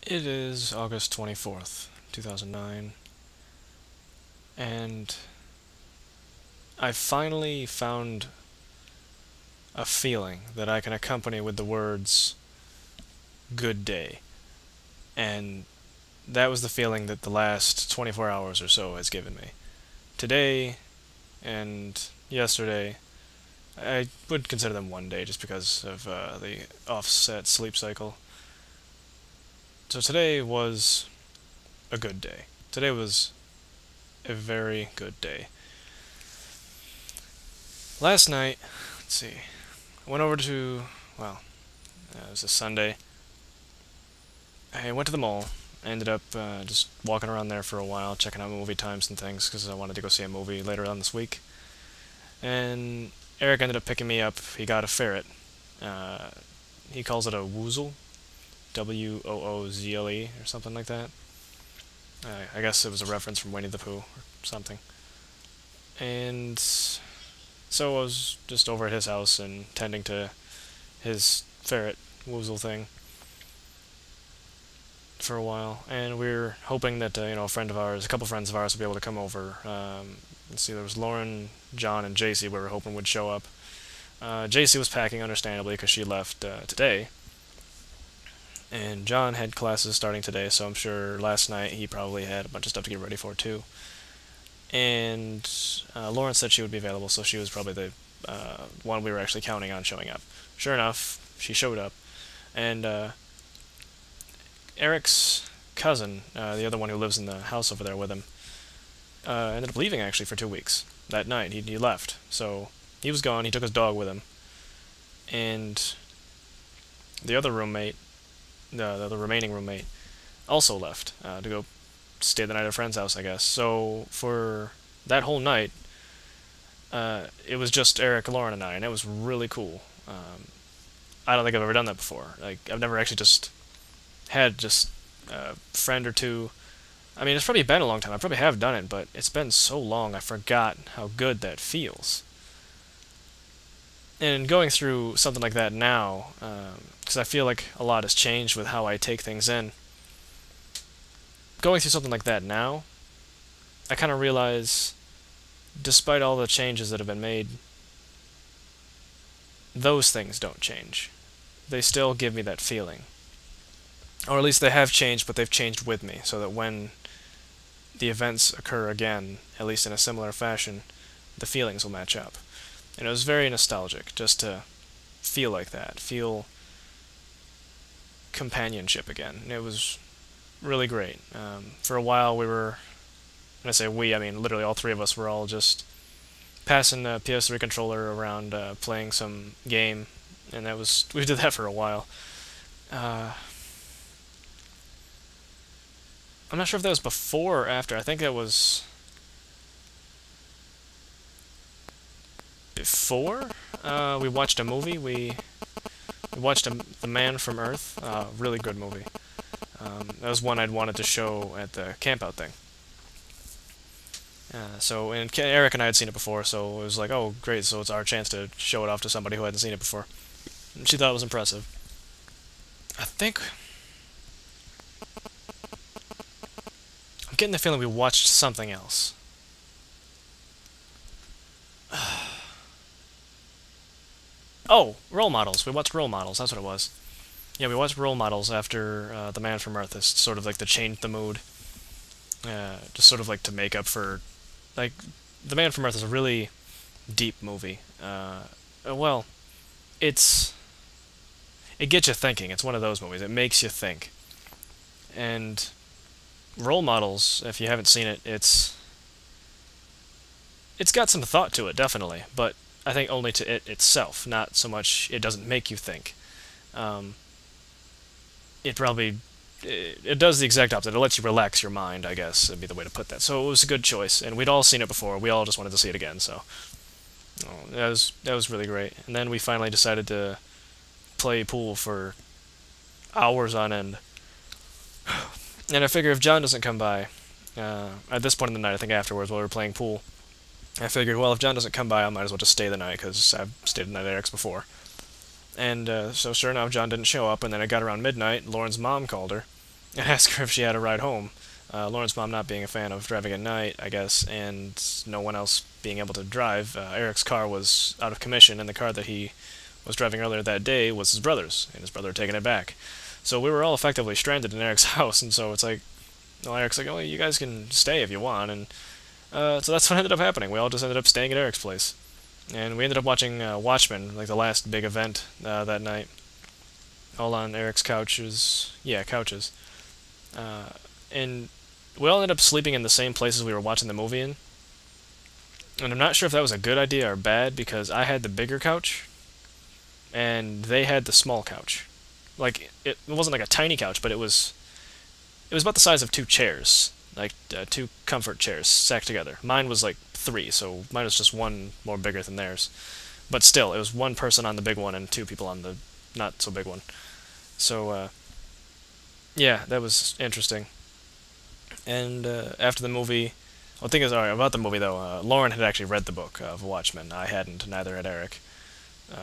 It is August 24th, 2009, and I finally found a feeling that I can accompany with the words good day. And that was the feeling that the last 24 hours or so has given me. Today and yesterday, I would consider them one day just because of the offset sleep cycle. So today was a good day. Today was a very good day. Last night, let's see, I went over to, well, it was a Sunday. I went to the mall. I ended up just walking around there for a while, checking out movie times and things, because I wanted to go see a movie later on this week. And Eric ended up picking me up. He got a ferret. Uh, he calls it a woozle, Woozle, or something like that. I guess it was a reference from Winnie the Pooh or something. And so I was just over at his house and tending to his ferret woozle thing for a while, and we were hoping that a friend of ours, a couple friends of ours, would be able to come over. Let's see, there was Lauren, John, and JC. We were hoping would show up. JC was packing, understandably, because she left today, and John had classes starting today, so I'm sure last night he probably had a bunch of stuff to get ready for too. And Lauren said she would be available, so she was probably the one we were actually counting on showing up. Sure enough, she showed up, and Eric's cousin, the other one who lives in the house over there with him, ended up leaving actually for 2 weeks. That night, he left. So he was gone. He took his dog with him, and the other roommate, the remaining roommate, also left to go stay the night at a friend's house, I guess. So for that whole night, it was just Eric, Lauren, and I, and it was really cool. I don't think I've ever done that before. Like, I've never actually just had just a friend or two. I mean, it's probably been a long time. I probably have done it, but it's been so long I forgot how good that feels. And going through something like that now, because I feel like a lot has changed with how I take things in. Going through something like that now, I kind of realize, despite all the changes that have been made, those things don't change. They still give me that feeling. Or at least they have changed, but they've changed with me, so that when the events occur again, at least in a similar fashion, the feelings will match up. And it was very nostalgic, just to feel like that, feel companionship again. And it was really great. For a while we were, when I say we, I mean literally all three of us were all just passing the PS3 controller around, playing some game, and we did that for a while. I'm not sure if that was before or after. I think that was before. We watched a movie. We watched The Man from Earth. Really good movie. That was one I'd wanted to show at the campout thing. And Eric and I had seen it before, so it was like, oh, great, so it's our chance to show it off to somebody who hadn't seen it before. And she thought it was impressive. I think I'm getting the feeling we watched something else. Oh, Role Models. We watched Role Models. That's what it was. Yeah, we watched Role Models after The Man from Earth. It's sort of like to change the mood. Just sort of like to make up for... Like, The Man from Earth is a really deep movie. Well, it gets you thinking. It's one of those movies. It makes you think. And Role Models, if you haven't seen it, it's got some thought to it, definitely, but I think only to it itself, not so much it doesn't make you think. It does the exact opposite. It lets you relax your mind, I guess, would be the way to put that. So it was a good choice, and we'd all seen it before. We all just wanted to see it again, so that was really great. And then we finally decided to play pool for hours on end. And I figure if John doesn't come by, at this point in the night, I think afterwards while we were playing pool, I figured, well, if John doesn't come by, I might as well just stay the night, because I've stayed the night at Eric's before. And so sure enough, John didn't show up, and then it got around midnight, Lauren's mom called her, and ask her if she had a ride home. Lauren's mom not being a fan of driving at night, I guess, and no one else being able to drive. Eric's car was out of commission, and the car that he was driving earlier that day was his brother's, and his brother had taken it back. So we were all effectively stranded in Eric's house, and so it's like, well, Eric's like, oh, you guys can stay if you want, and so that's what ended up happening. We all just ended up staying at Eric's place, and we ended up watching Watchmen, like the last big event that night, all on Eric's couches. Yeah, couches. And we all ended up sleeping in the same places we were watching the movie in. And I'm not sure if that was a good idea or bad, because I had the bigger couch, and they had the small couch. Like, it wasn't like a tiny couch, but it was about the size of two chairs, like two comfort chairs stacked together. Mine was like three, so mine was just one more bigger than theirs. But still, it was one person on the big one and two people on the not so big one. So, yeah, that was interesting. And after the movie, well, the thing is, alright, about the movie though, Lauren had actually read the book of Watchmen. I hadn't, neither had Eric.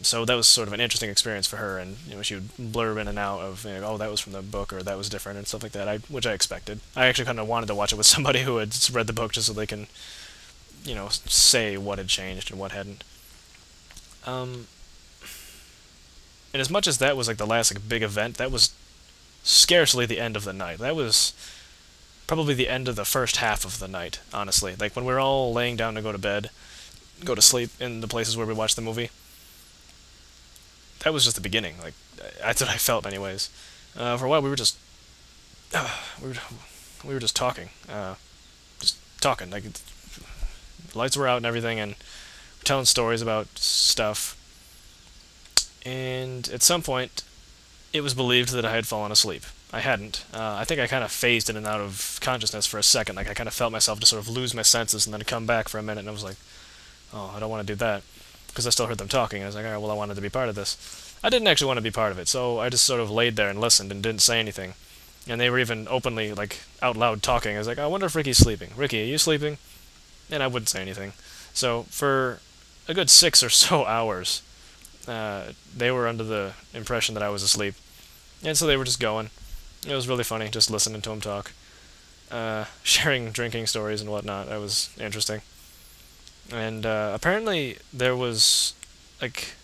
So that was sort of an interesting experience for her, and she would blurb in and out of, oh, that was from the book, or that was different, and stuff like that. Which I expected. I actually kind of wanted to watch it with somebody who had read the book, just so they can, say what had changed and what hadn't. And as much as that was like the last big event, that was scarcely the end of the night. That was probably the end of the first half of the night, honestly. Like when we were all laying down to go to bed, go to sleep in the places where we watched the movie. That was just the beginning. Like, that's what I felt, anyways. For a while, we were just talking, Like, the lights were out and everything, and telling stories about stuff. And at some point, it was believed that I had fallen asleep. I hadn't. I think I kind of phased in and out of consciousness for a second. Like, I kind of felt myself just sort of lose my senses and then come back for a minute, and I was like, oh, I don't want to do that. Because I still heard them talking, and I was like, alright, well, I wanted to be part of this. I didn't actually want to be part of it, so I just sort of laid there and listened and didn't say anything. And they were even openly, like, out loud talking. I was like, I wonder if Ricky's sleeping. Ricky, are you sleeping? And I wouldn't say anything. So, for a good 6 or so hours, they were under the impression that I was asleep. And so they were just going. It was really funny, just listening to them talk. Sharing drinking stories and whatnot. That was interesting. And apparently there was, like,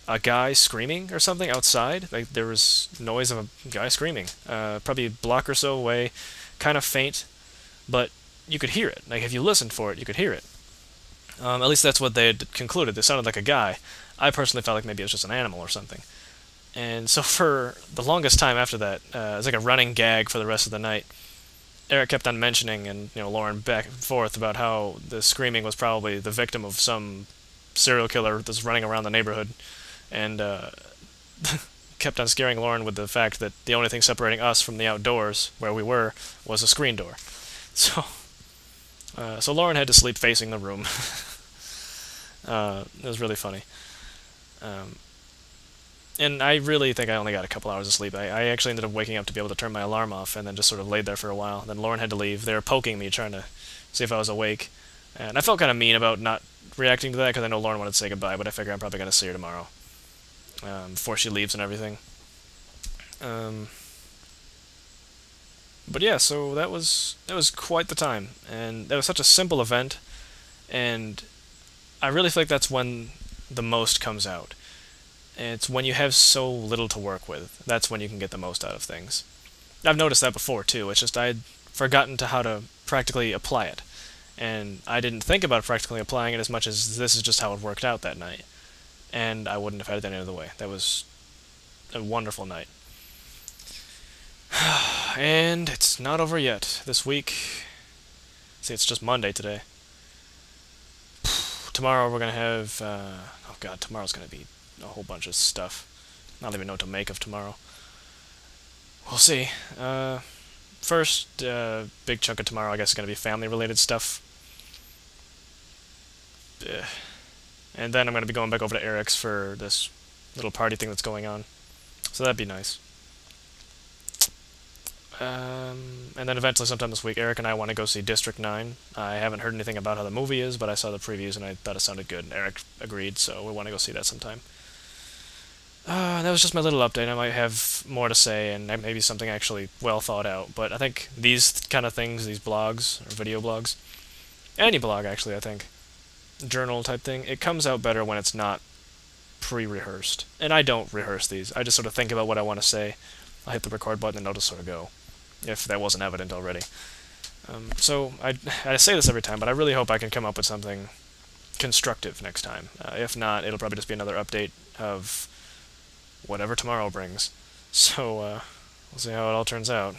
a guy screaming or something outside. Like, there was noise of a guy screaming. Probably a block or so away. Kind of faint, but you could hear it. Like, if you listened for it, you could hear it. At least that's what they had concluded. It sounded like a guy. I personally felt like maybe it was just an animal or something. And so for the longest time after that, it was like a running gag for the rest of the night. Eric kept on mentioning, and Lauren back and forth, about how the screaming was probably the victim of some serial killer that's running around the neighborhood, and kept on scaring Lauren with the fact that the only thing separating us from the outdoors, where we were, was a screen door. So, so Lauren had to sleep facing the room. It was really funny. And I really think I only got a couple hours of sleep. I actually ended up waking up to be able to turn my alarm off, and then just sort of laid there for a while. Then Lauren had to leave. They were poking me, trying to see if I was awake. And I felt kind of mean about not reacting to that, because I know Lauren wanted to say goodbye, but I figure I'm probably going to see her tomorrow, before she leaves and everything. But yeah, so that was quite the time. And that was such a simple event, and I really feel like that's when the most comes out. It's when you have so little to work with. That's when you can get the most out of things. I've noticed that before, too. It's just I'd forgotten how to practically apply it. And I didn't think about practically applying it as much as this is just how it worked out that night. And I wouldn't have had it any other way. That was a wonderful night. And it's not over yet. This week... See, it's just Monday today. Tomorrow we're going to have... oh god, tomorrow's going to be a whole bunch of stuff. I don't even know what to make of tomorrow. We'll see. First, big chunk of tomorrow, I guess, is going to be family-related stuff. And then I'm going to be going back over to Eric's for this little party thing that's going on. So that'd be nice. And then eventually sometime this week, Eric and I want to go see District 9. I haven't heard anything about how the movie is, but I saw the previews and I thought it sounded good, and Eric agreed, so we want to go see that sometime. That was just my little update. I might have more to say, and maybe something actually well thought out. But I think these kind of things, these blogs, or video blogs, any blog actually, I think, journal type thing, it comes out better when it's not pre-rehearsed. And I don't rehearse these. I just sort of think about what I want to say. I'll hit the record button and I'll just sort of go, if that wasn't evident already. So I say this every time, but I really hope I can come up with something constructive next time. If not, it'll probably just be another update of whatever tomorrow brings. So we'll see how it all turns out.